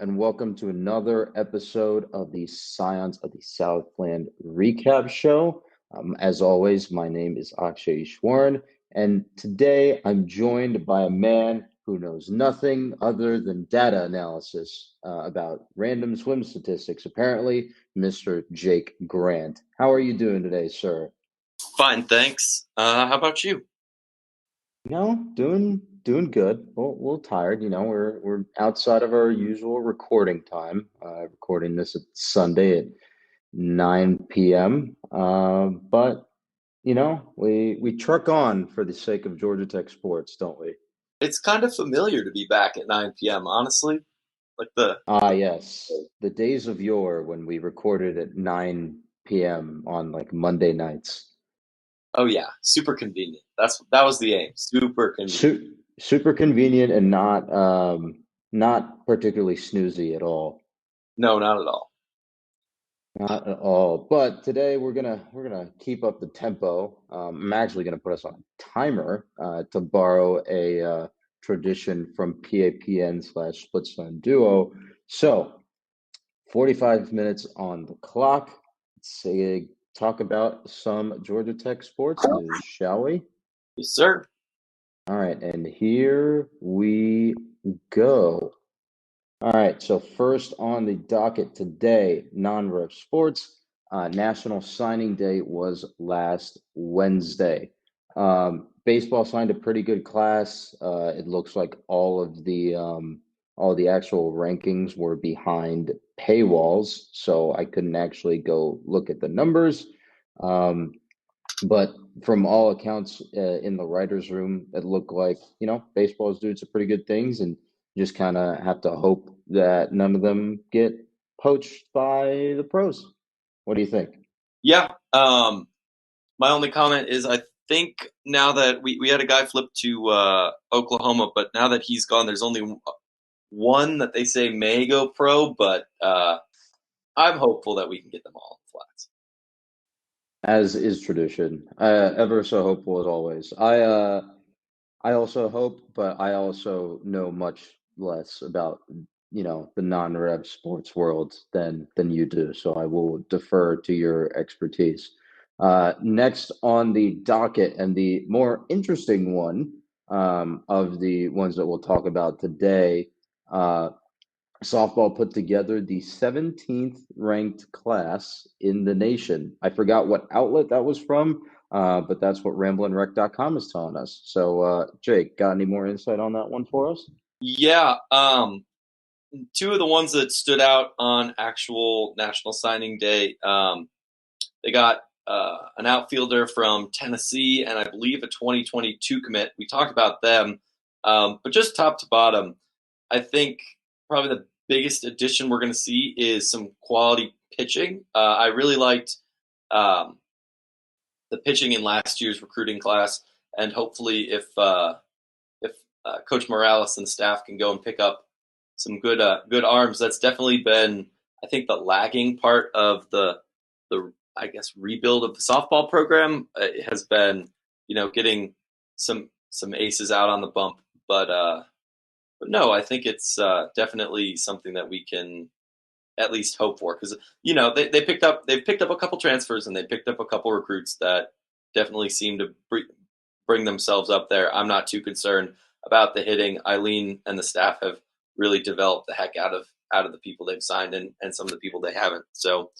and welcome to another episode of the Scions of the Southland Recap Show. As always, my name is Akshay and today I'm joined by a man who knows nothing other than data analysis about random swim statistics, apparently, Mr. Jake Grant. How are you doing today, sir? Fine, thanks. How about you? Doing good. Well, a little tired. We're outside of our usual recording time. Recording this at Sunday at 9 p.m. But we truck on for the sake of Georgia Tech sports, don't we? It's kind of familiar to be back at 9 p.m., honestly. Like the Ah, yes, the days of yore when we recorded at 9 p.m. on like Monday nights. Oh yeah, super convenient. That was the aim. Super convenient. Super convenient and not particularly snoozy at all. No, not at all. Not at all. But today we're gonna keep up the tempo. I'm actually gonna put us on a timer to borrow a tradition from PAPN/Split Sign Duo. So 45 minutes on the clock. Let's say talk about some Georgia Tech sports news, shall we? Yes, sir. All right, and here we go. All right, so first on the docket today, non-rev sports. National Signing Day was last Wednesday. Baseball signed a pretty good class. It looks like all the actual rankings were behind paywalls, so I couldn't actually go look at the numbers. Um, but from all accounts, in the writers' room, it looked like, baseball is doing some pretty good things, and you just kind of have to hope that none of them get poached by the pros. What do you think? Yeah. My only comment is I think now that we had a guy flip to Oklahoma, but now that he's gone, there's only one that they say may go pro, but I'm hopeful that we can get them all in flats. As is tradition, ever so hopeful as always. I also hope, but I also know much less about, the non-rev sports world than you do. So I will defer to your expertise. Next on the docket and the more interesting one of the ones that we'll talk about today, uh, softball put together the 17th ranked class in the nation. I forgot what outlet that was from, but that's what ramblinrec.com is telling us. So, Jake, got any more insight on that one for us? Yeah. Two of the ones that stood out on actual National Signing Day, they got an outfielder from Tennessee and I believe a 2022 commit. We talked about them, but just top to bottom, I think probably the biggest addition we're going to see is some quality pitching. I really liked um, the pitching in last year's recruiting class, and hopefully, if Coach Morales and staff can go and pick up some good arms, that's definitely been, I think, the lagging part of the I guess rebuild of the softball program. It has been, getting some aces out on the bump, but no, I think it's definitely something that we can at least hope for, because they've picked up a couple transfers and they picked up a couple recruits that definitely seem to bring themselves up there. I'm not too concerned about the hitting. Eileen and the staff have really developed the heck out of the people they've signed and some of the people they haven't. So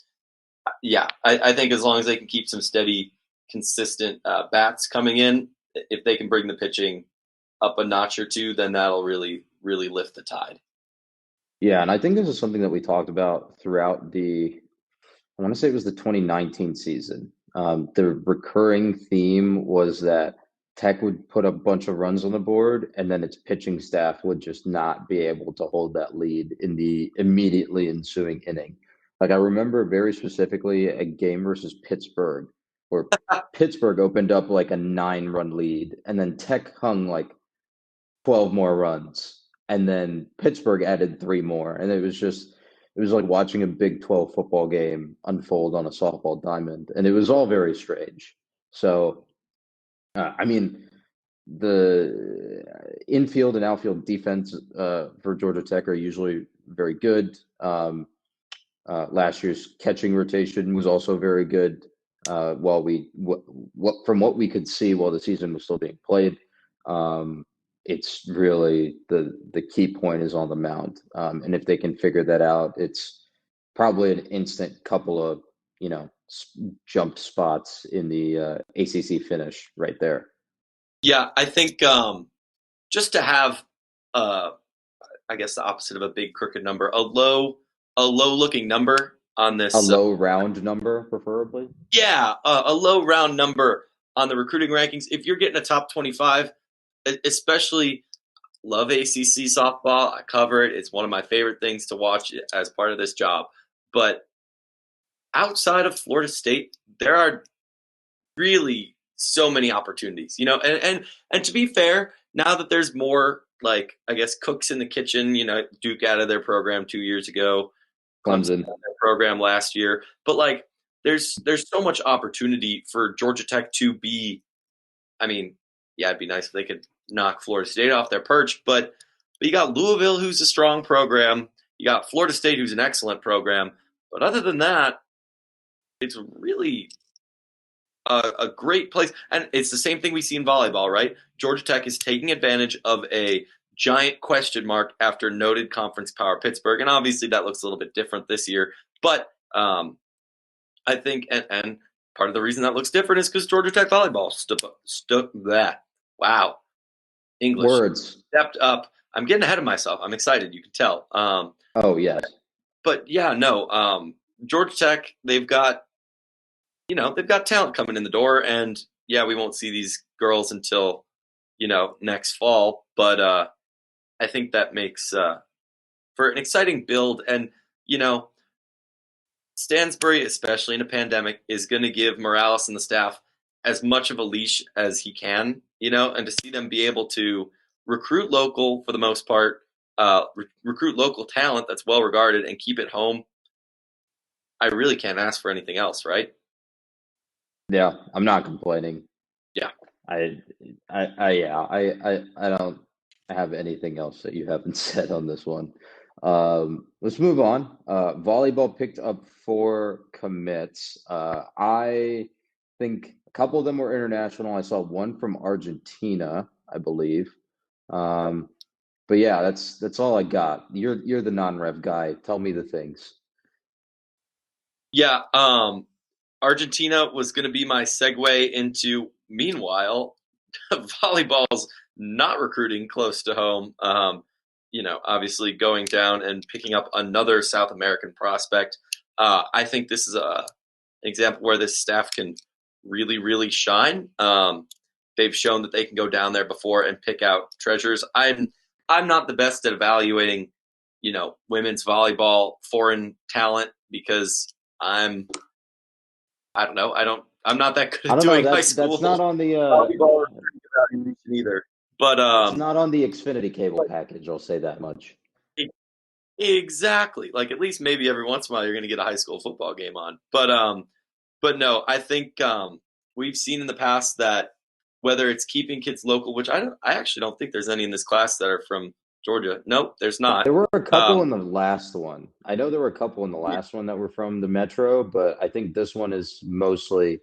yeah, I think as long as they can keep some steady, consistent bats coming in, if they can bring the pitching up a notch or two, then that'll really lift the tide. Yeah, and I think this is something that we talked about throughout I want to say it was the 2019 season. The recurring theme was that Tech would put a bunch of runs on the board, and then its pitching staff would just not be able to hold that lead in the immediately ensuing inning. Like I remember very specifically a game versus Pittsburgh, where Pittsburgh opened up like a 9-run lead, and then Tech hung like 12 more runs, and then Pittsburgh added three more, and it was like watching a Big 12 football game unfold on a softball diamond, and it was all very strange. So, I mean, the infield and outfield defense for Georgia Tech are usually very good. Last year's catching rotation was also very good. While from what we could see while the season was still being played, it's really the key point is on the mound, and if they can figure that out, it's probably an instant couple of jump spots in the ACC finish right there. Yeah, I think just to have, uh, I guess the opposite of a big crooked number, a low looking number on A this. low round number, preferably. Yeah, a low round number on the recruiting rankings. If you're getting a top 25, especially love ACC softball. I cover it. It's one of my favorite things to watch as part of this job. But outside of Florida State, there are really so many opportunities, and to be fair, now that there's more, like, I guess, cooks in the kitchen, Duke out of their program 2 years ago, Clemson Clemson. out of their program last year, but like there's so much opportunity for Georgia Tech to be. I mean, yeah, it'd be nice if they could knock Florida State off their perch, but you got Louisville, who's a strong program. You got Florida State, who's an excellent program. But other than that, it's really a great place. And it's the same thing we see in volleyball, right? Georgia Tech is taking advantage of a giant question mark after noted conference power Pittsburgh. And obviously that looks a little bit different this year. But I think, and part of the reason that looks different is because Georgia Tech volleyball that. Wow. English Words. stepped up. I'm getting ahead of myself. I'm excited. You can tell. Oh, yes. But yeah, no. Georgia Tech, they've got talent coming in the door, and yeah, we won't see these girls until next fall. But I think that makes for an exciting build, and Stansbury, especially in a pandemic, is going to give Morales and the staff as much of a leash as he can, and to see them be able to recruit local for the most part, recruit local talent that's well regarded and keep it home. I really can't ask for anything else, right? Yeah, I'm not complaining. Yeah. I don't have anything else that you haven't said on this one. Let's move on. Volleyball picked up 4 commits. I think a couple of them were international. I saw one from Argentina, I believe. But yeah, that's all I got. You're the non-rev guy. Tell me the things. Yeah. Argentina was going to be my segue into, meanwhile, volleyball's not recruiting close to home. Obviously going down and picking up another South American prospect. I think this is an example where this staff can really, really shine. They've shown that they can go down there before and pick out treasures. I'm not the best at evaluating, women's volleyball foreign talent because I don't know. I'm not that good I at don't know. doing high school That's not on the volleyball evaluation either. But it's not on the Xfinity cable package. I'll say that much. exactly. Like, at least maybe every once in a while you're going to get a high school football game on. But no, I think we've seen in the past that whether it's keeping kids local, which I actually don't think there's any in this class that are from Georgia. Nope, there's not. There were a couple in the last one. I know there were a couple in the last one that were from the Metro, but I think this one is mostly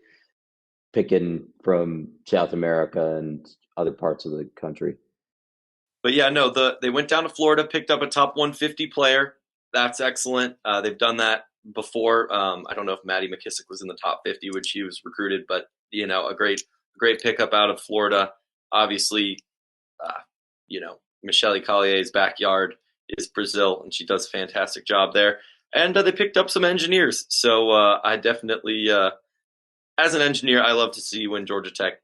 picking from South America and other parts of the country. But yeah, no, they went down to Florida, picked up a top 150 player. That's excellent. They've done that before. I don't know if Maddie McKissick was in the top 50 when she was recruited, but a great pickup out of Florida. Obviously, uh, Michelle Collier's backyard is Brazil, and she does a fantastic job there. And they picked up some engineers. So I definitely, as an engineer, I love to see when Georgia Tech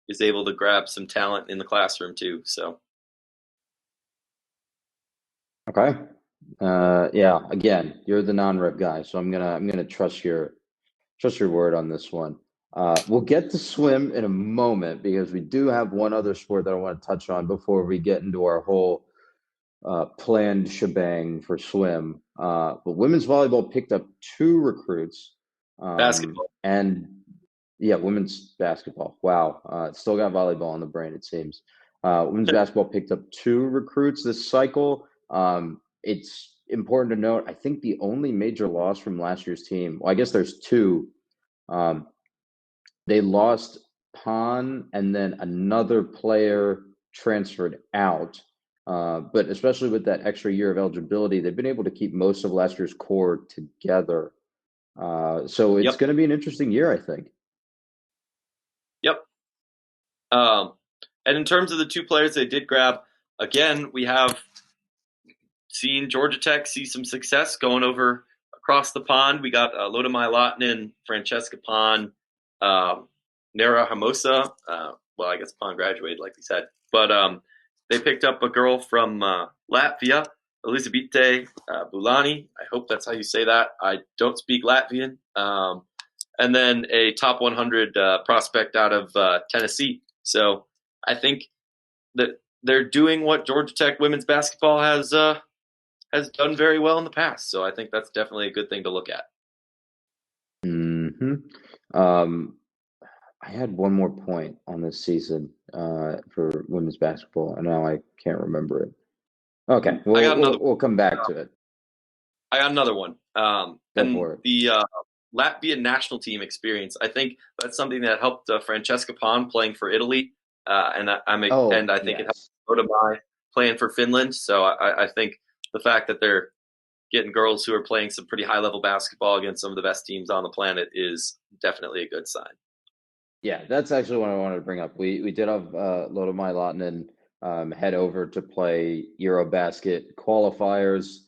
is able to grab some talent in the classroom too. So. Okay. Yeah. Again, you're the non-rev guy, so I'm gonna trust your word on this one. We'll get to swim in a moment because we do have one other sport that I want to touch on before we get into our whole planned shebang for swim. But women's volleyball picked up 2 recruits. Basketball. And yeah, women's basketball. Wow. Still got volleyball on the brain, it seems. Women's basketball picked up 2 recruits this cycle. it's important to note, I think the only major loss from last year's team, well, I guess there's two. Um, they lost Pon and then another player transferred out. But especially with that extra year of eligibility, they've been able to keep most of last year's core together. So it's Yep. going to be an interesting year, I think. Yep. Um, and in terms of the two players they did grab, again, we have seen Georgia Tech see some success going over across the pond. We got Lodemai Lotnin, Francesca Pon, Nera Hermosa. Well, I guess Pon graduated, like we said. But they picked up a girl from Latvia, Elizabete Bulani. I hope that's how you say that. I don't speak Latvian. And then a top 100 prospect out of Tennessee. So I think that they're doing what Georgia Tech women's basketball has done very well in the past. So I think that's definitely a good thing to look at. Hmm. Um, I had one more point on this season for women's basketball, and now I can't remember it. Okay, I we'll got another. we'll, we'll come back to it. I got another one. Go And for it. the Latvian national team experience. I think that's something that helped Francesca Pon playing for Italy, and Oh, I think it helped yes. Lodemai playing for Finland. So I think the fact that they're getting girls who are playing some pretty high level basketball against some of the best teams on the planet is definitely a good sign. Yeah, that's actually what I wanted to bring up. We did have Lodomai Lahtinen head over to play Eurobasket qualifiers.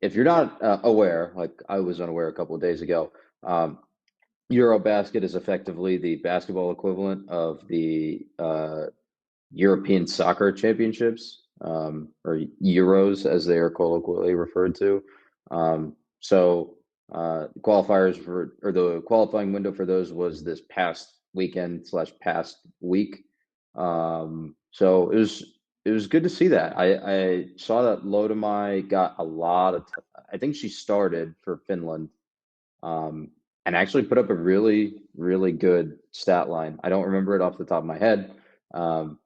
If you're not aware, like I was unaware a couple of days ago, Eurobasket is effectively the basketball equivalent of the European Soccer Championships, or Euros as they are colloquially referred to. Qualifiers for, or the qualifying window for those was this past weekend slash past week. So it was good to see that. I saw that Lodemai got a lot of, I think she started for Finland, um, and actually put up a really, really good stat line. I don't remember it off the top of my head. Um,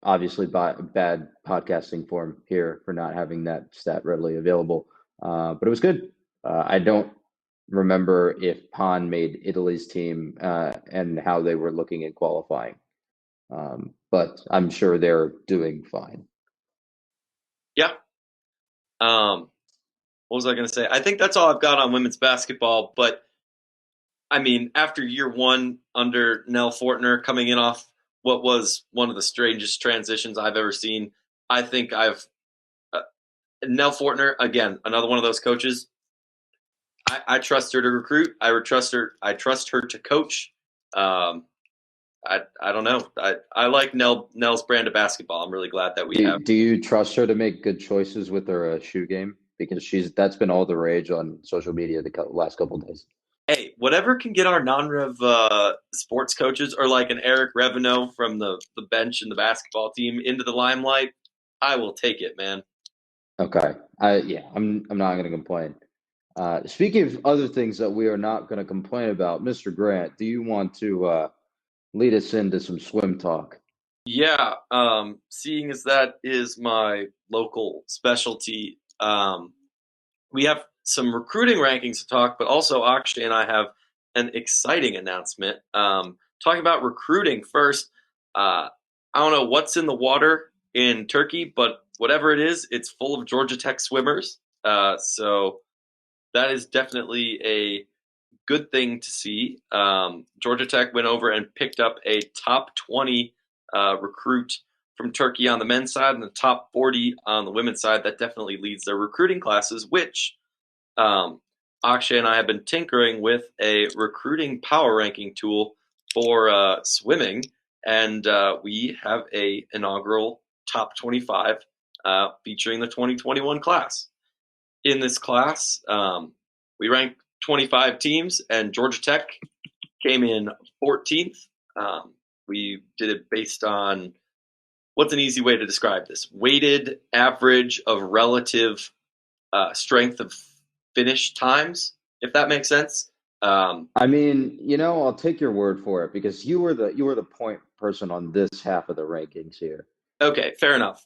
Obviously, bad podcasting form here for not having that stat readily available. But it was good. I don't remember if Pon made Italy's team and how they were looking at qualifying. But I'm sure they're doing fine. Yeah. What was I going to say? I think that's all I've got on women's basketball. But I mean, after year one under Nell Fortner coming in off what was one of the strangest transitions I've ever seen, I think uh, Nell Fortner again, another one of those coaches. I trust her to recruit. I trust her. I trust her to coach. Um, I don't know. I like Nell's brand of basketball. I'm really glad that we have. Do you trust her to make good choices with her shoe game? Because that's been all the rage on social media the last couple of days. Hey, whatever can get our non-rev sports coaches or like an Eric Reveneau from the bench in the basketball team into the limelight, I will take it, man. Okay. Yeah, I'm not going to complain. Speaking of other things that we are not going to complain about, Mr. Grant, do you want to lead us into some swim talk? Yeah, seeing as that is my local specialty, we have some recruiting rankings to talk, but also Akshay and I have an exciting announcement. Talking about recruiting first, I don't know what's in the water in Turkey, but whatever it is, it's full of Georgia Tech swimmers. So that is definitely a good thing to see. Georgia Tech went over and picked up a top 20 recruit from Turkey on the men's side and the top 40 on the women's side. That definitely leads their recruiting classes, which Akshay and I have been tinkering with a recruiting power ranking tool for swimming, and we have a inaugural top 25 featuring the 2021 class. In this class, we ranked 25 teams, and Georgia Tech came in 14th. We did it based on what's an easy way to describe this? Weighted average of relative strength of finish times, if that makes sense. I mean, I'll take your word for it because you were the point person on this half of the rankings here. Okay, fair enough.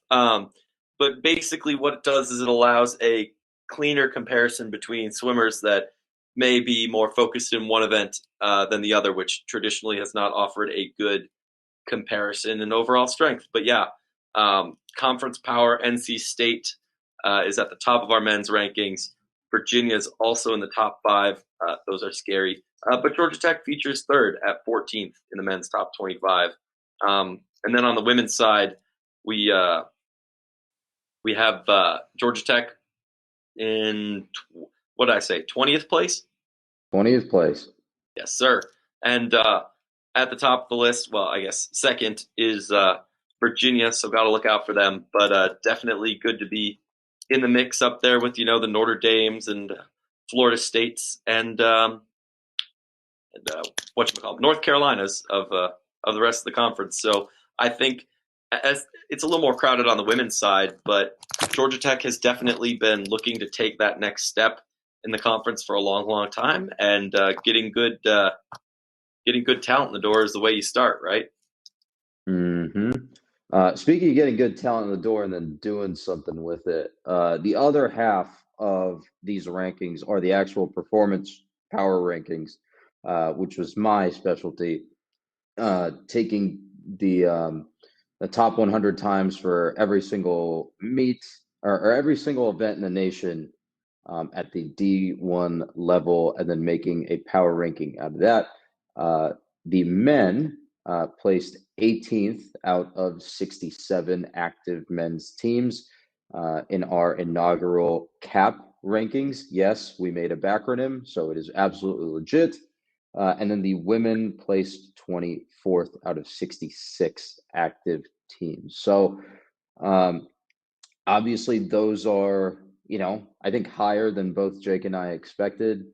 but basically what it does is it allows a cleaner comparison between swimmers that may be more focused in one event than the other, which traditionally has not offered a good comparison in overall strength. But yeah, conference power, NC State is at the top of our men's rankings. Virginia is also in the top five. Those are scary. But Georgia Tech features third at 14th in the men's top 25. And then on the women's side, we we have Georgia Tech in what did I say, 20th place? 20th place. Yes, sir. And at the top of the list, well, I guess second is Virginia, so got to look out for them. But definitely good to be in the mix up there with the Notre Dames and Florida States and whatchamacallit, North Carolinas of the rest of the conference. So I think as it's a little more crowded on the women's side, but Georgia Tech has definitely been looking to take that next step in the conference for a long, long time, and getting good talent in the door is the way you start, right? Mm-hmm. Speaking of getting good talent in the door and then doing something with it, the other half of these rankings are the actual performance power rankings, which was my specialty. Taking the top 100 times for every single meet or every single event in the nation at the D1 level, and then making a power ranking out of that. The men placed 18th out of 67 active men's teams in our inaugural CAP rankings. Yes, we made a backronym, so it is absolutely legit. And then the women placed 24th out of 66 active teams. So obviously those are, I think higher than both Jake and I expected.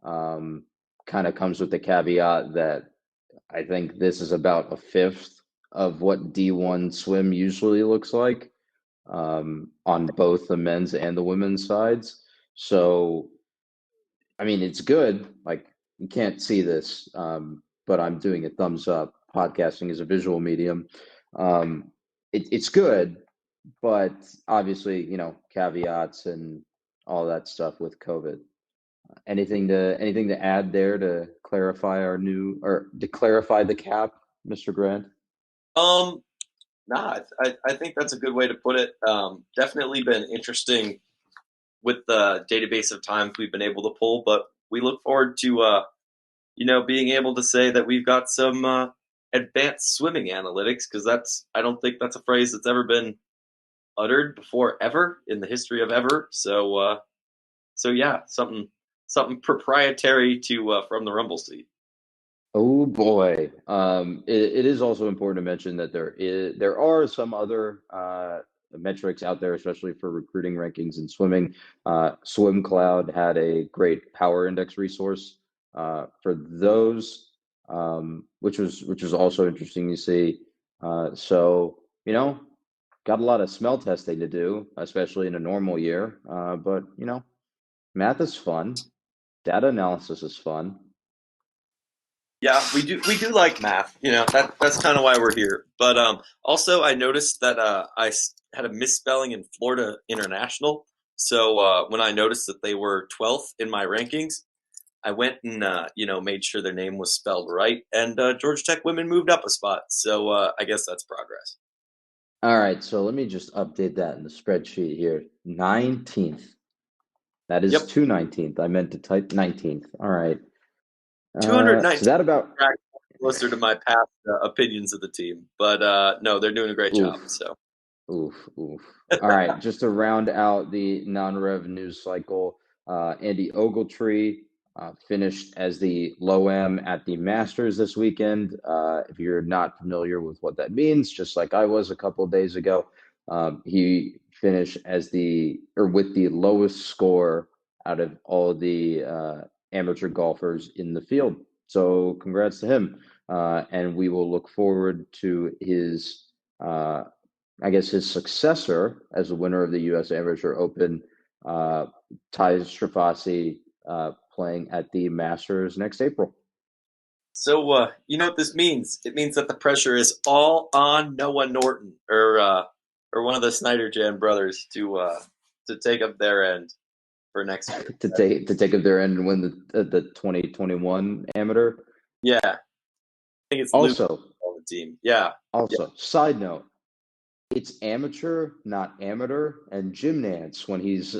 Kind of comes with the caveat that I think this is about a fifth of what D1 swim usually looks like on both the men's and the women's sides. So, I mean, it's good. Like, you can't see this, but I'm doing a thumbs up. Podcasting is a visual medium. It's good, but obviously, caveats and all that stuff with COVID. Anything to add there to clarify our new or to clarify the cap, Mr. Grant? Um, nah, I think that's a good way to put it. Definitely been interesting with the database of times we've been able to pull, but we look forward to being able to say that we've got some advanced swimming analytics, because I don't think that's a phrase that's ever been uttered before ever in the history of ever. So yeah, something proprietary to from the Rumble seat. Oh boy. It is also important to mention that there are some other metrics out there, especially for recruiting rankings in swimming. Swim Cloud had a great power index resource for those, which was also interesting to see. So, got a lot of smell testing to do, especially in a normal year. But math is fun. Data analysis is fun. Yeah, we do like math. That's kind of why we're here. But also I noticed that had a misspelling in Florida International. So when I noticed that they were 12th in my rankings, I went and made sure their name was spelled right, and Georgia Tech women moved up a spot. So I guess that's progress. All right, so let me just update that in the spreadsheet here. 19th. That is Yep, 219th. I meant to type 19th. All right. So 219 that about closer to my past opinions of the team, but no, they're doing a great oof, job. So oof, oof. All right, just to round out the non-rev news cycle, Andy Ogletree finished as the low M at the Masters this weekend. If you're not familiar with what that means, just like I was a couple of days ago, he finished with the lowest score out of all the amateur golfers in the field. So congrats to him. And we will look forward to his, his successor as the winner of the U.S. Amateur Open, Ty Strafasi, playing at the Masters next April. So, you know what this means? It means that the pressure is all on Noah Norton, or or one of the Snyder Jan brothers to take up their end for next year. to take up their end and win the 2021 amateur. Yeah, I think it's Luke Also, on the team. Yeah, yeah. side note, it's amateur, not amateur. And Jim Nance, when he's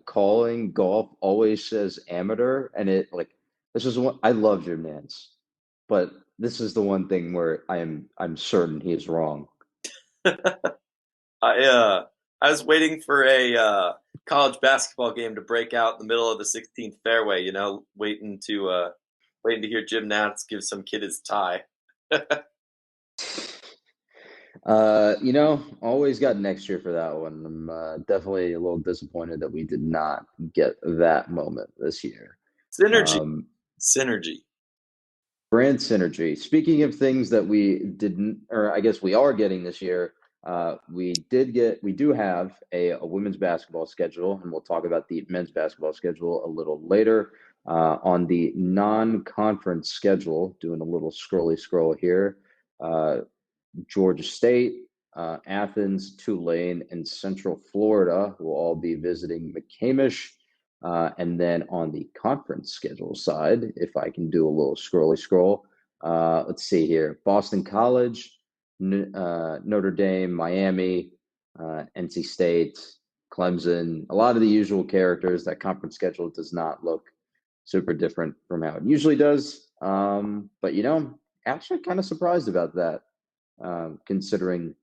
calling golf, always says amateur. And this is what I love Jim Nance, but this is the one thing where I'm certain he is wrong. I uh, I was waiting for a college basketball game to break out in the middle of the 16th fairway. Waiting to hear Jim Nance give some kid his tie. Always got next year for that one. I'm definitely a little disappointed that we did not get that moment this year. Synergy, Um, synergy. Brand synergy. Speaking of things that we didn't, or I guess we are getting this year, we do have a women's basketball schedule, and we'll talk about the men's basketball schedule a little later. On the non-conference schedule, doing a little scroll here. Georgia State, Athens, Tulane, and Central Florida will all be visiting McCamish. And then on the conference schedule side, if I can do a little scroll, let's see here. Boston College, Notre Dame, Miami, NC State, Clemson, a lot of the usual characters. That conference schedule does not look super different from how it usually does. But actually kind of surprised about that, considering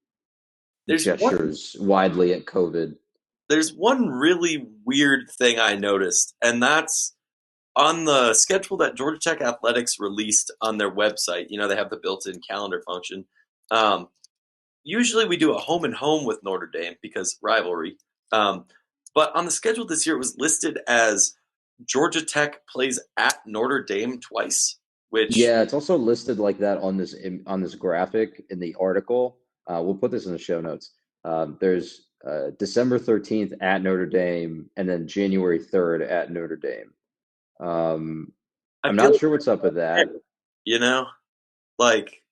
There's one gestures widely at COVID. there's one really weird thing I noticed, and that's on the schedule that Georgia Tech Athletics released on their website. They have the built-in calendar function. Um, Usually we do a home and home with Notre Dame because rivalry. Um, but on the schedule this year, it was listed as Georgia Tech plays at Notre Dame twice, which Yeah, it's also listed like that on this graphic in the article. We'll put this in the show notes. There's December 13th at Notre Dame, and then January 3rd at Notre Dame. I I'm feel not like sure what's up with that. you know, like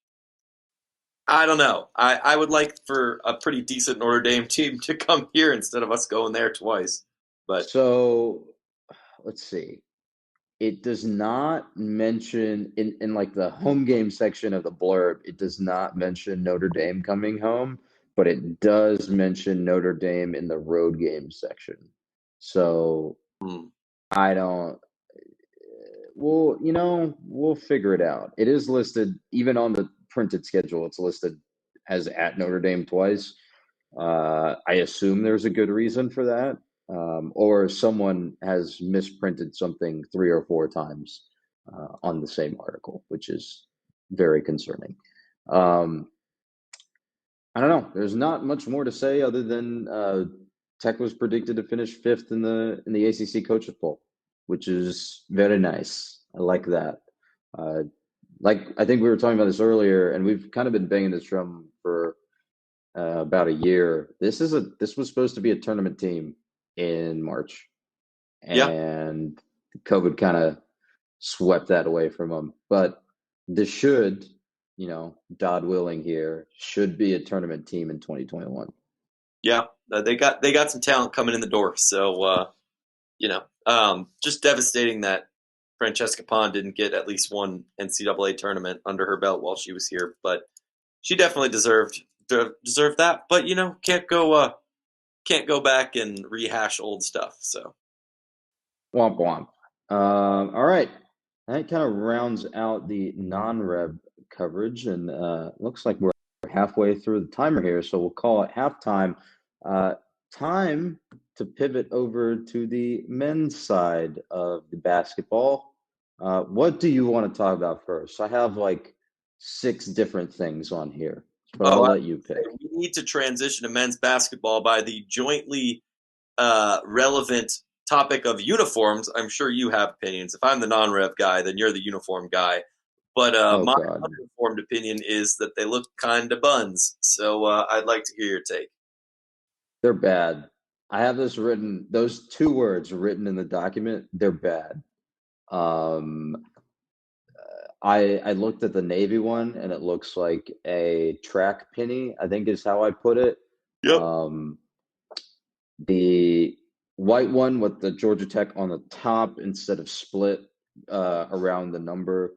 I don't know. I would like for a pretty decent Notre Dame team to come here instead of us going there twice. But So let's see. It does not mention in like the home game section of the blurb, it does not mention Notre Dame coming home, but it does mention Notre Dame in the road game section. So hmm, I don't, we'll figure it out. It is listed, even on the printed schedule, it's listed as at Notre Dame twice. I assume there's a good reason for that, or someone has misprinted something 3 or 4 times on the same article, which is very concerning. Um, I don't know. There's not much more to say other than Tech was predicted to finish fifth in the ACC coaches poll, which is very nice. I like that. Uh, like I think we were talking about this earlier, and we've kind of been banging this drum for about a year. This was supposed to be a tournament team in March, yeah, and COVID kind of swept that away from them. But this should, God willing, here should be a tournament team in 2021. yeah. They got some talent coming in the door. So just devastating that Francesca Pond didn't get at least one NCAA tournament under her belt while she was here, but she definitely deserved that. But can't go back and rehash old stuff. So Womp womp. All right. That kind of rounds out the non-rev coverage, and looks like we're halfway through the timer here, so we'll call it halftime. Uh, Time to pivot over to the men's side of the basketball. What do you want to talk about first? I have like 6 different things on here, but I'll oh, let you pick. we need to transition to men's basketball by the jointly relevant topic of uniforms. I'm sure you have opinions. If I'm the non-rev guy, then you're the uniform guy. But Oh my God, uninformed opinion is that they look kind of buns. So I'd like to hear your take. they're bad. I have those 2 words written in the document. They're bad. Um, I looked at the Navy one and it looks like a track penny, I think is how I put it. Yep. The white one with the Georgia Tech on the top instead of split around the number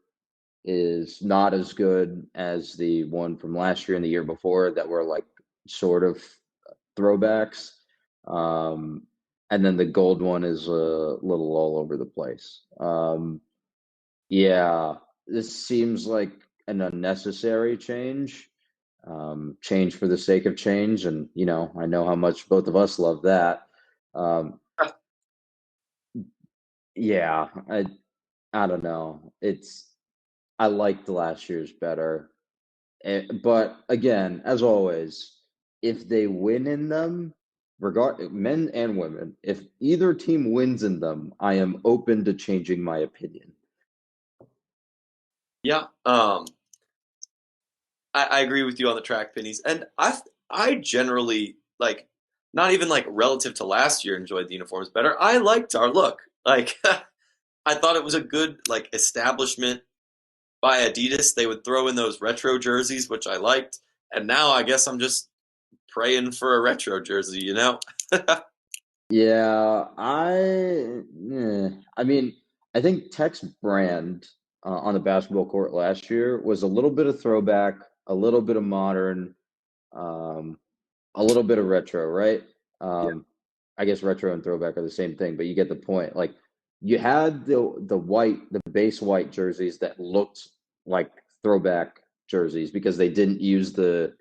is not as good as the one from last year and the year before that were like sort of throwbacks. Um, and then the gold one is a little all over the place. Yeah, this seems like an unnecessary change. Change for the sake of change, and I know how much both of us love that. Um, yeah, I don't know. I liked last year's better. But again, as always, if they win in them, men and women, if either team wins in them, I am open to changing my opinion. Yeah. I agree with you on the track pennies, and I generally like, not even like relative to last year, enjoyed the uniforms better. I liked our look. Like I thought it was a good like establishment by Adidas. They would throw in those retro jerseys, which I liked, and now I guess I'm just praying for a retro jersey. Yeah, I mean, I think Tech's brand on the basketball court last year was a little bit of throwback, a little bit of modern, um, a little bit of retro, right? Yeah. Um, I guess retro and throwback are the same thing, but you get the point. Like you had the base white jerseys that looked like throwback jerseys because they didn't use the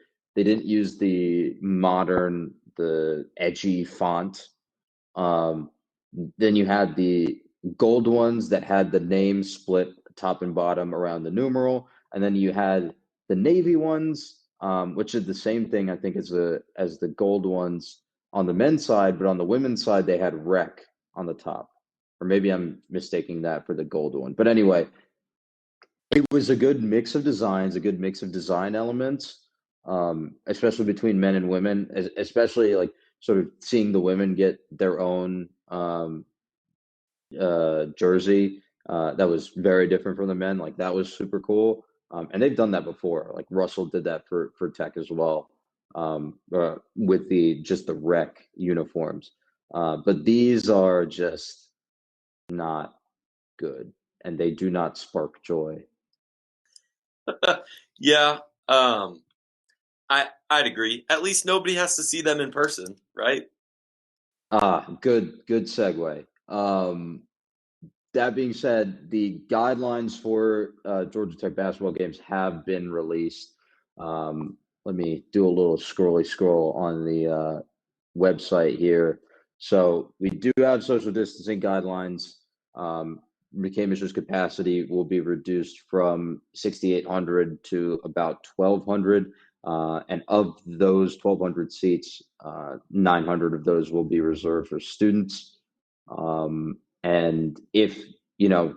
modern, the edgy font. um, then you had the gold ones that had the name split top and bottom around the numeral, and then you had the navy ones, which is the same thing I think as the gold ones on the men's side, but on the women's side they had rec on the top, or maybe I'm mistaking that for the gold one. But anyway, it was a good mix of designs, a good mix of design elements, especially between men and women, especially like sort of seeing the women get their own jersey that was very different from the men. Like that was super cool. And they've done that before. Like Russell did that for Tech as well, with the just the rec uniforms. But these are just not good, and they do not spark joy. Yeah. Um, I'd agree. At least nobody has to see them in person, right? Good segue. That being said, the guidelines for Georgia Tech basketball games have been released. Let me do a little scroll on the website here. So we do have social distancing guidelines. McCamisher's capacity will be reduced from 6,800 to about 1,200. And of those 1,200 seats, 900 of those will be reserved for students. And if, you know,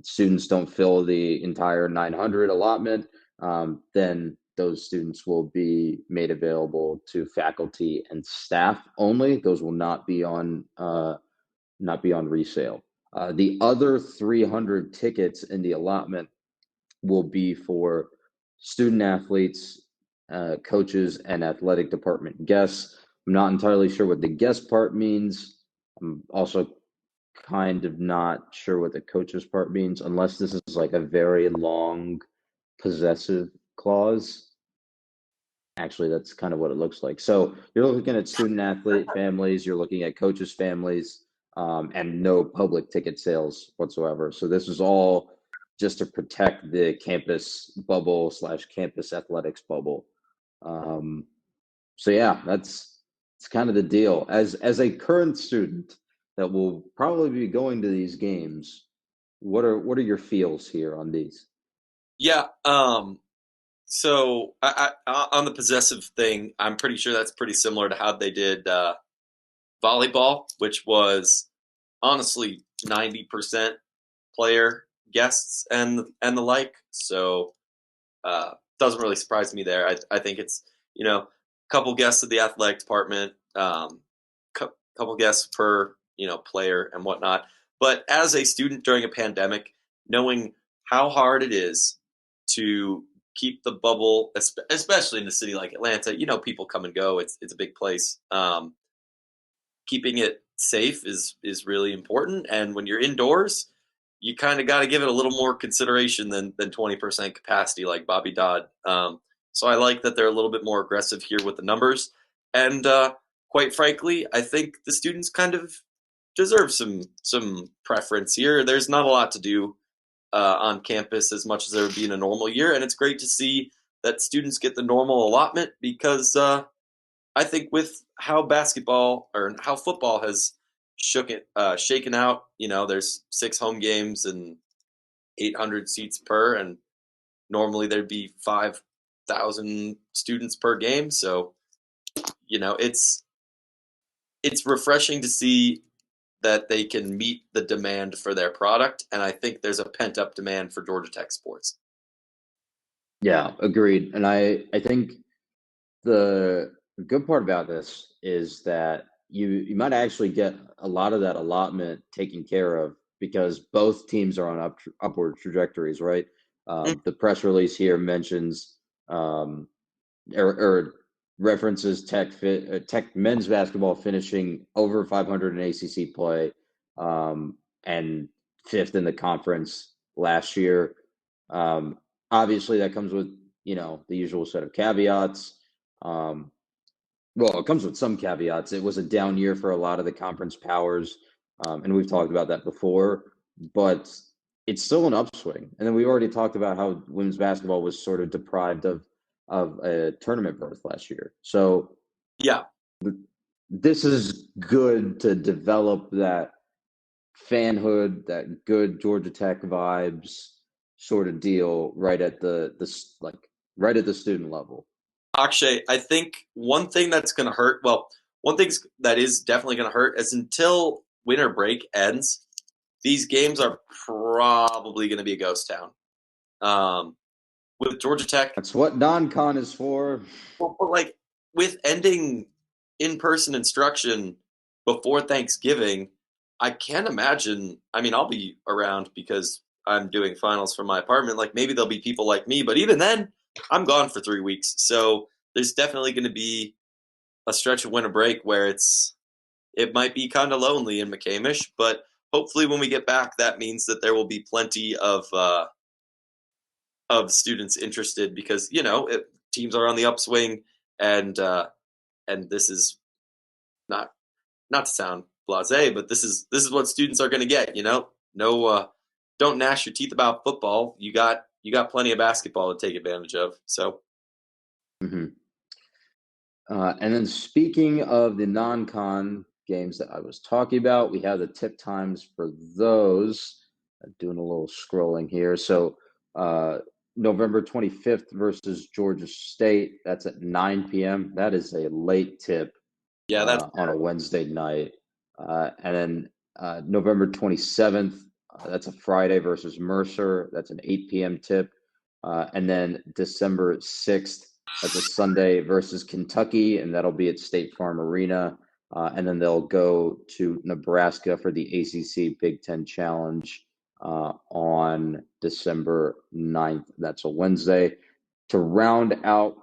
students don't fill the entire 900 allotment, then those students will be made available to faculty and staff only. Those will not be on resale. The other 300 tickets in the allotment will be for student athletes, coaches, and athletic department guests. I'm not entirely sure what the guest part means. I'm also kind of not sure what the coach's part means, unless this is like a very long possessive clause. Actually, that's kind of what it looks like. So you're looking at student athlete families, you're looking at coaches' families, and no public ticket sales whatsoever. So this is all just to protect the campus bubble slash campus athletics bubble. Um, so yeah, it's kind of the deal. As a current student that will probably be going to these games, what are your feels here on these? Yeah. So on the possessive thing, I'm pretty sure that's pretty similar to how they did volleyball, which was honestly 90% player guests and the like. So doesn't really surprise me there. I think it's a couple guests of the athletic department, couple guests per player and whatnot. But as a student during a pandemic, knowing how hard it is to keep the bubble, especially in a city like Atlanta. People come and go. It's a big place. Keeping it safe is really important. And when you're indoors, you kind of got to give it a little more consideration than 20% capacity, like Bobby Dodd. So I like that they're a little bit more aggressive here with the numbers. And quite frankly, I think the students kind of deserve some preference here. There's not a lot to do on campus as much as there would be in a normal year, and it's great to see that students get the normal allotment because I think with how basketball or how football has shaken out, there's 6 home games and 800 seats per, and normally there'd be 5,000 students per game. So, it's refreshing to see that they can meet the demand for their product, and I think there's a pent up demand for Georgia Tech sports. Yeah, agreed. And I think the good part about this is that you might actually get a lot of that allotment taken care of because both teams are on upward trajectories, right? The press release here mentions um, or references Tech men's basketball finishing over 500 in ACC play, and fifth in the conference last year. Um, Obviously, that comes with the usual set of caveats. Well, it comes with some caveats. It was a down year for a lot of the conference powers, and we've talked about that before. But it's still an upswing. And then we already talked about how women's basketball was sort of deprived of a tournament berth last year. So Yeah, this is good to develop that fanhood, that good Georgia Tech vibes sort of deal right at right at the student level. Akshay, I think one thing that's going to hurt, well, one thing that is definitely going to hurt is until winter break ends, these games are probably going to be a ghost town. With Georgia Tech, That's what non-con is for. but like with ending in-person instruction before Thanksgiving, I can't imagine. I mean, I'll be around because I'm doing finals from my apartment. Like maybe there'll be people like me, but even then, I'm gone for 3 weeks. So there's definitely going to be a stretch of winter break where it might be kind of lonely in McCamish, but hopefully when we get back, that means that there will be plenty of students interested because teams are on the upswing, and this is not to sound blasé, but this is what students are going to get. No, don't gnash your teeth about football. You got plenty of basketball to take advantage of. So. Mhm. And then speaking of the non-con games that I was talking about, we have the tip times for those. Doing a little scrolling here. So November 25th versus Georgia State. That's at 9 p.m. That is a late tip Yeah, that's on a Wednesday night. And then November 27th, that's a Friday versus Mercer. That's an 8 p.m. tip. And then December 6th, that's a Sunday versus Kentucky, and that'll be at State Farm Arena. And then they'll go to Nebraska for the ACC Big Ten Challenge on December 9th. That's a Wednesday. To round out,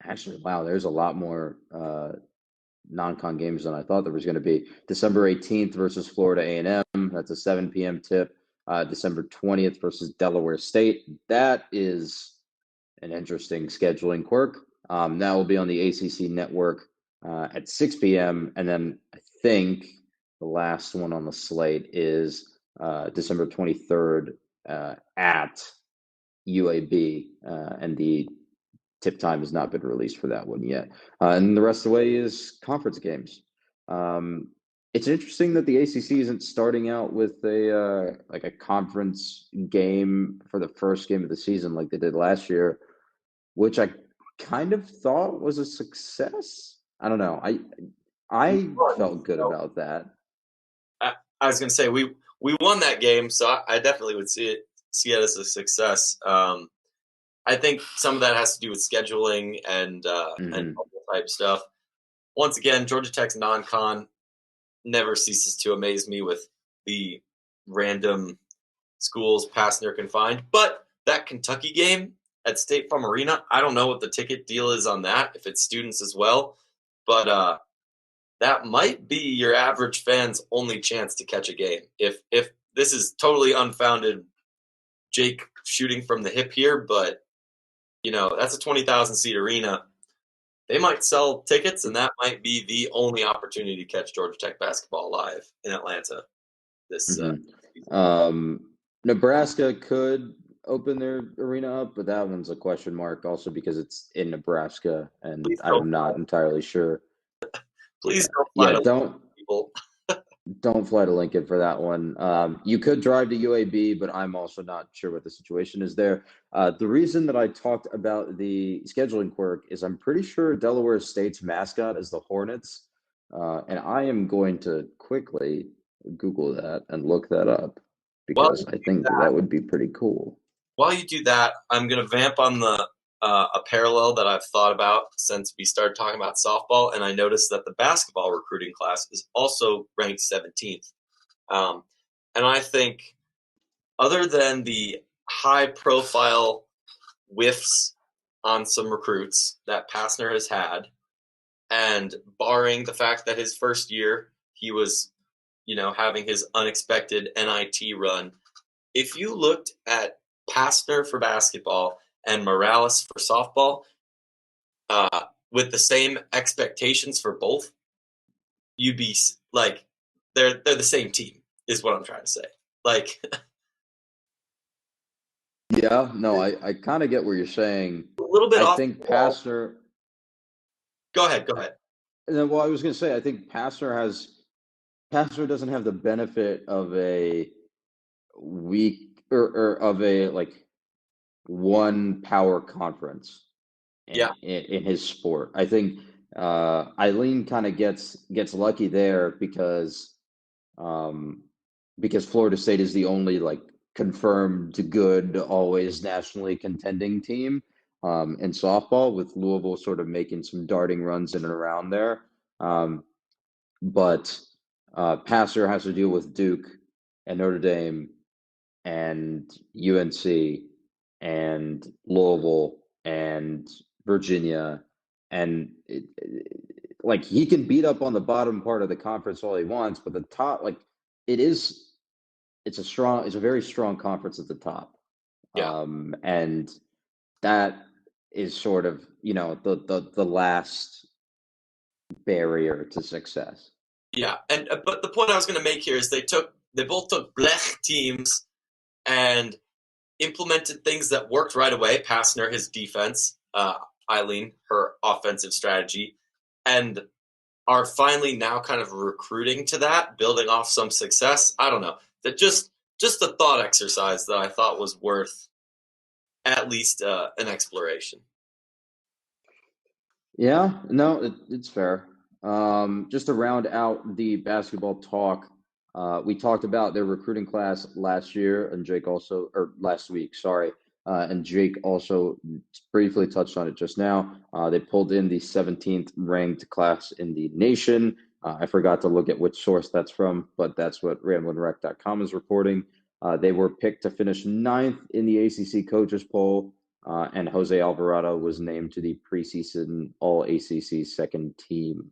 actually, wow, there's a lot more non-con games than I thought there was going to be. December 18th versus Florida A&M. That's a 7 p.m. tip. December 20th versus Delaware State. That is an interesting scheduling quirk. That will be on the ACC network at 6 p.m. And then I think the last one on the slate is December 23rd at UAB, and the tip time has not been released for that one yet. And the rest of the way is conference games. It's interesting that the ACC isn't starting out with a like a conference game for the first game of the season like they did last year, which I kind of thought was a success. I don't know. I felt good about that. I was going to say we won that game, so I definitely would see it as a success. I think some of that has to do with scheduling and Hmm. type stuff. Once again, Georgia Tech's non-con never ceases to amaze me with the random schools passing or confined. But that Kentucky game, at State Farm Arena. I don't know what the ticket deal is on that, if it's students as well, but that might be your average fan's only chance to catch a game. If this is totally unfounded, Jake shooting from the hip here, but that's a 20,000 seat arena. They might sell tickets, and that might be the only opportunity to catch Georgia Tech basketball live in Atlanta this season. Nebraska could open their arena up, but that one's a question mark also because it's in Nebraska, and Please don't I'm not entirely sure. Please don't fly Yeah, to don't people. fly to Lincoln for that one. You could drive to UAB, but I'm also not sure what the situation is there. The reason that I talked about the scheduling quirk is I'm pretty sure Delaware State's mascot is the Hornets, and I am going to quickly Google that and look that up because I think that would be pretty cool. While you do that, I'm going to vamp on a parallel that I've thought about since we started talking about softball, and I noticed that the basketball recruiting class is also ranked 17th. And I think, other than the high-profile whiffs on some recruits that Passner has had, and barring the fact that his first year he was, having his unexpected NIT run, if you looked at Passner for basketball and Morales for softball, with the same expectations for both, you'd be like, they're the same team, is what I'm trying to say. Like, yeah, no, I kind of get what you're saying. a little bit I off. think Passner. Go ahead. And then, well, I was going to say, I think Passner doesn't have the benefit of a weak or of a one power conference in his sport. I think Eileen kind of gets lucky there because Florida State is the only confirmed good, always nationally contending team in softball, with Louisville sort of making some darting runs in and around there. But Passer has to deal with Duke and Notre Dame and UNC and Louisville and Virginia, and he can beat up on the bottom part of the conference all he wants, but the top, it's a very strong conference at the top. Yeah. And that is sort of, the last barrier to success. Yeah. And but the point I was going to make here is they both took blech teams and implemented things that worked right away. Passner, his defense, Eileen, her offensive strategy, and are finally now kind of recruiting to that, building off some success. I don't know. That just a thought exercise that I thought was worth at least an exploration. Yeah, no, it's fair. Just to round out the basketball talk, we talked about their recruiting class last year, and last week, sorry. And Jake also briefly touched on it just now. They pulled in the 17th ranked class in the nation. I forgot to look at which source that's from, but that's what RamblinRec.com is reporting. They were picked to finish 9th in the ACC coaches poll, and Jose Alvarado was named to the preseason All-ACC second team.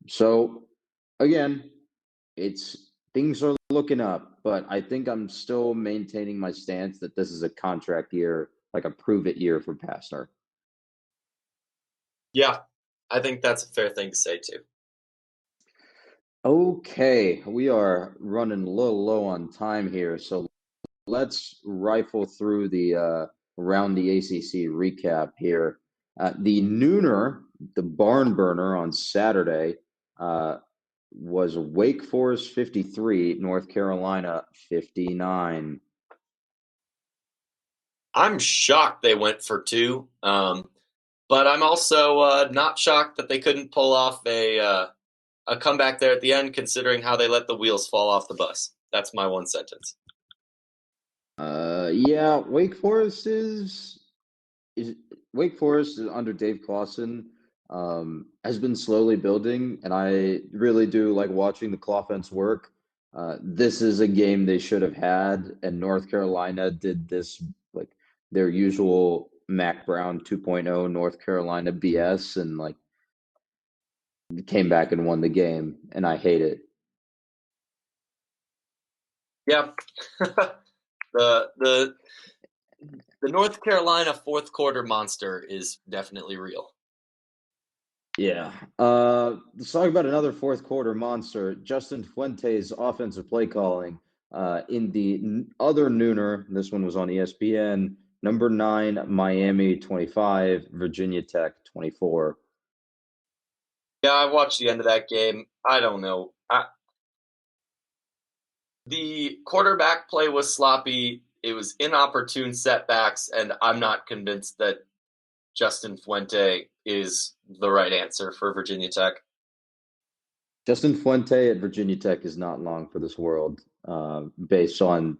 So, again, things are looking up, but I think I'm still maintaining my stance that this is a contract year, like a prove-it year for Passner. Yeah, I think that's a fair thing to say too. Okay, we are running a little low on time here, so let's rifle through the around the ACC recap here. The nooner, the barn burner on Saturday, was Wake Forest 53, North Carolina 59. I'm shocked they went for 2, but I'm also not shocked that they couldn't pull off a comeback there at the end, considering how they let the wheels fall off the bus. That's my one sentence. Yeah, Wake Forest is under Dave Clawson, has been slowly building, and I really do like watching the Clawfence work. This is a game they should have had, and North Carolina did this their usual Mac Brown 2.0 North Carolina BS and like came back and won the game, and I hate it. Yeah. the the North Carolina fourth quarter monster is definitely real. Yeah. Let's talk about another fourth quarter monster, Justin Fuente's offensive play calling. In the other nooner, this one was on ESPN, number 9, Miami 25, Virginia Tech 24. Yeah, I watched the end of that game. I don't know. The quarterback play was sloppy. It was inopportune setbacks, and I'm not convinced that Justin Fuente is the right answer for Virginia Tech. Justin Fuente at Virginia Tech is not long for this world, based on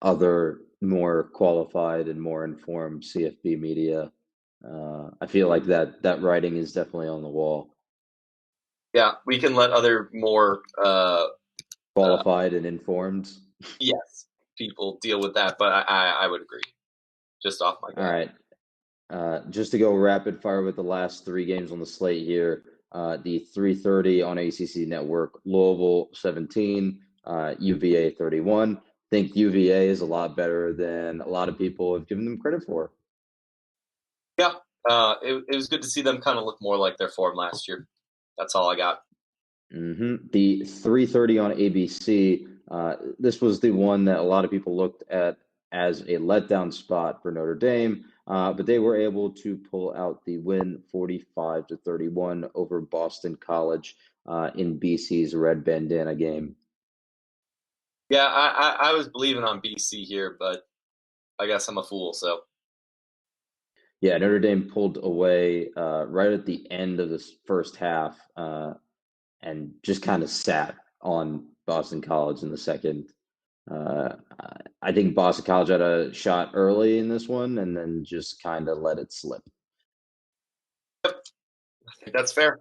other more qualified and more informed CFB media. I feel like that writing is definitely on the wall. Yeah, we can let other more Qualified and informed. yes people deal with that, but I would agree. Just off my All gut. right. Just to go rapid fire with the last 3 games on the slate here. The 3:30 on ACC Network, Louisville 17, UVA 31. Think UVA is a lot better than a lot of people have given them credit for. Yeah, it was good to see them kind of look more like their form last year. That's all I got. The 3:30 on ABC. This was the one that a lot of people looked at as a letdown spot for Notre Dame, but they were able to pull out the win 45-31 over Boston College in BC's red bandana game. Yeah, I was believing on BC here, but I guess I'm a fool. So Yeah, Notre Dame pulled away right at the end of this first half and just kind of sat on Boston College in the second. Uh, I think Boston College had a shot early in this one and then just kind of let it slip. I think that's fair.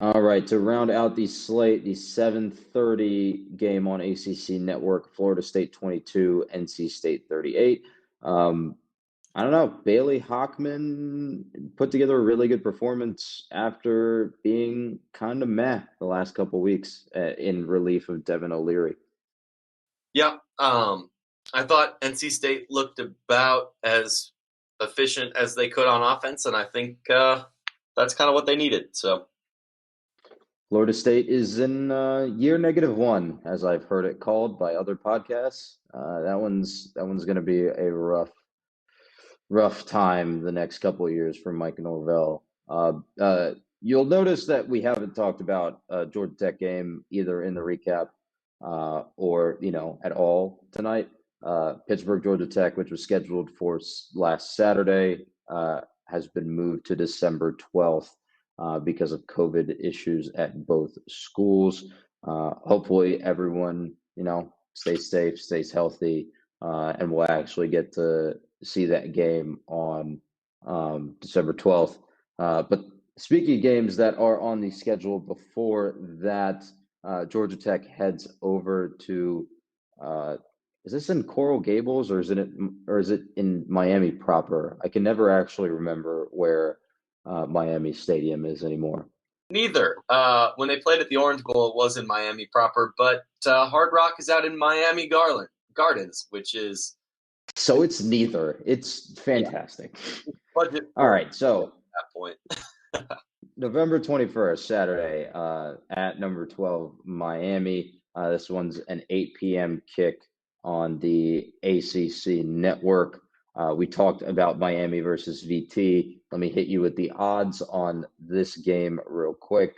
All right, to round out the slate, the 7:30 game on ACC Network, Florida State 22, NC State 38. I don't know. Bailey Hockman put together a really good performance after being kind of meh the last couple weeks in relief of Devin O'Leary. Yeah, I thought NC State looked about as efficient as they could on offense, and I think that's kind of what they needed. So Florida State is in year -1, as I've heard it called by other podcasts. That one's going to be a rough time the next couple of years for Mike Norvell. You'll notice that we haven't talked about Georgia Tech game either in the recap or at all tonight. Pittsburgh Georgia Tech, which was scheduled for last Saturday, has been moved to December 12th because of COVID issues at both schools. Hopefully, everyone stays safe, stays healthy, and we'll actually get to see that game on December 12th. But speaking of games that are on the schedule before that, Georgia Tech heads over to. Is this in Coral Gables or is it in Miami proper? I can never actually remember where Miami Stadium is anymore. neither. When they played at the Orange Bowl, it was in Miami proper, but Hard Rock is out in Miami Gardens, which is So it's neither. It's yeah, fantastic. budget All for right, so that point. November 21st, Saturday, at number 12, Miami. This one's an 8 p.m. kick on the ACC network. We talked about Miami versus VT. Let me hit you with the odds on this game real quick.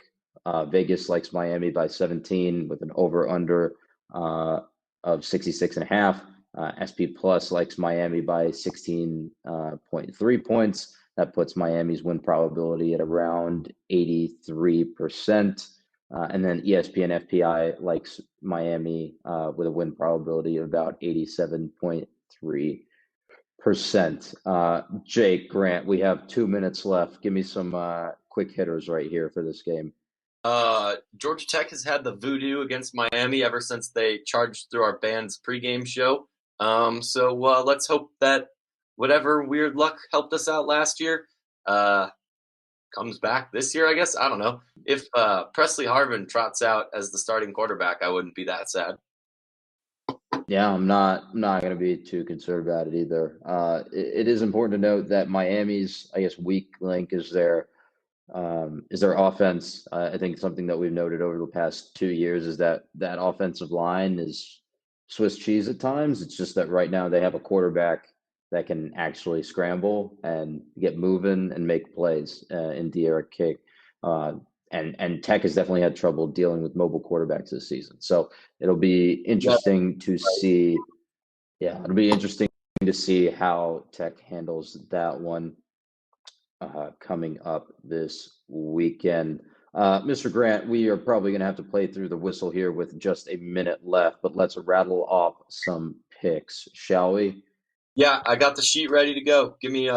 Vegas likes Miami by 17 with an over-under of 66.5. SP Plus likes Miami by 16.3 points. That puts Miami's win probability at around 83%. And then ESPN FPI likes Miami with a win probability of about 87.3%. Jake, Grant, we have 2 minutes left. Give me some quick hitters right here for this game. Georgia Tech has had the voodoo against Miami ever since they charged through our band's pregame show. So let's hope that whatever weird luck helped us out last year comes back this year, I guess. I don't know. If Presley Harvin trots out as the starting quarterback, I wouldn't be that sad. Yeah, I'm not going to be too concerned about it either. It is important to note that Miami's, I guess, weak link is their offense. I think something that we've noted over the past 2 years is that that offensive line is Swiss cheese at times. It's just that right now they have a quarterback that can actually scramble and get moving and make plays in De'Aaron King. Uh, and Tech has definitely had trouble dealing with mobile quarterbacks this season. So it'll be Yeah, interesting to see. Yeah, it'll be interesting to see how Tech handles that one coming up this weekend. Mr. Grant, we are probably going to have to play through the whistle here with just a minute left, but let's rattle off some picks, shall we? yeah, I got the sheet ready to go. Give me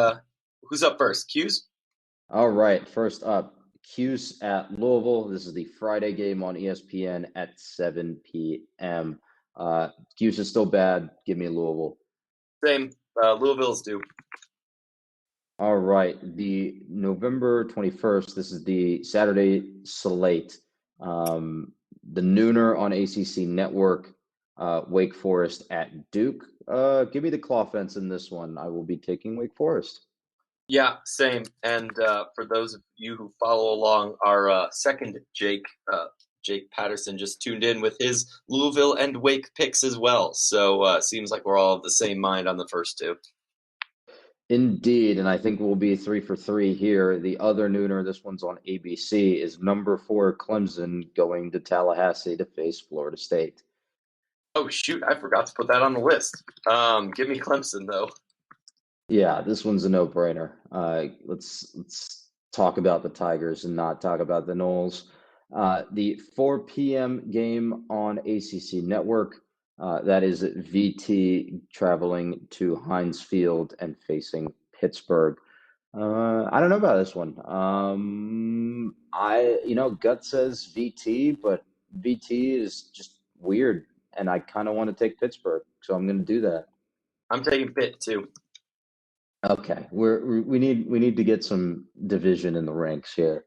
who's up first? Q's? All right, first up, Cuse at Louisville. This is the Friday game on ESPN at 7 p.m. Cuse is still bad. Give me Louisville. Same. Louisville's due. All right, the November 21st, this is the Saturday slate. The nooner on ACC Network, Wake Forest at Duke. Give me the claw fence in this one. I will be taking Wake Forest. Yeah, same. And for those of you who follow along, our second Jake Patterson, just tuned in with his Louisville and Wake picks as well. So seems like we're all of the same mind on the first two. Indeed, and I think we'll be 3 for 3 here. The other nooner, this one's on ABC, is number 4 Clemson going to Tallahassee to face Florida State. Oh shoot, I forgot to put that on the list. Give me Clemson though. Yeah, this one's a no-brainer. Let's talk about the Tigers and not talk about the Noles. The 4 p.m. game on ACC Network, that is VT traveling to Heinz Field and facing Pittsburgh. I don't know about this one. Gut says VT, but VT is just weird, and I kind of want to take Pittsburgh, so I'm going to do that. I'm taking Pitt too. Okay, we need to get some division in the ranks here.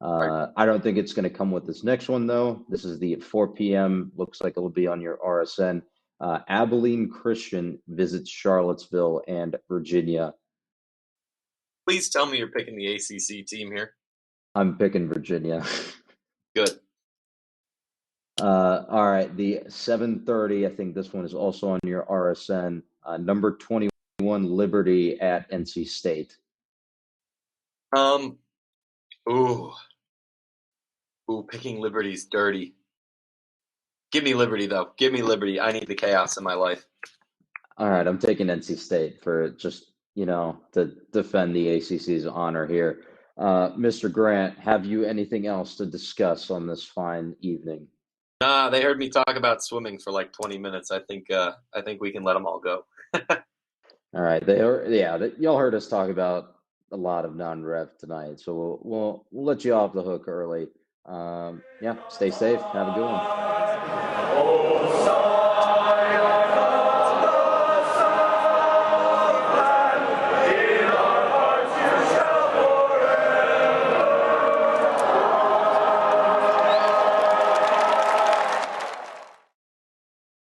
Right. I don't think it's going to come with this next one though. This is the 4 p.m. Looks like it'll be on your RSN. Abilene Christian visits Charlottesville and Virginia. Please tell me you're picking the ACC team here. I'm picking Virginia. Good. All right, the 7:30. I think this one is also on your RSN. Number 21 Liberty at NC State. Um. Ooh. Picking Liberty's dirty. Give me Liberty though. Give me Liberty. I need the chaos in my life. All right, I'm taking NC State for just, to defend the ACC's honor here. Mr. Grant, have you anything else to discuss on this fine evening? Nah, they heard me talk about swimming for like 20 minutes. I think we can let them all go. All right, y'all heard us talk about a lot of non-rev tonight, so we'll let you off the hook early. Yeah, stay safe. Have a good one.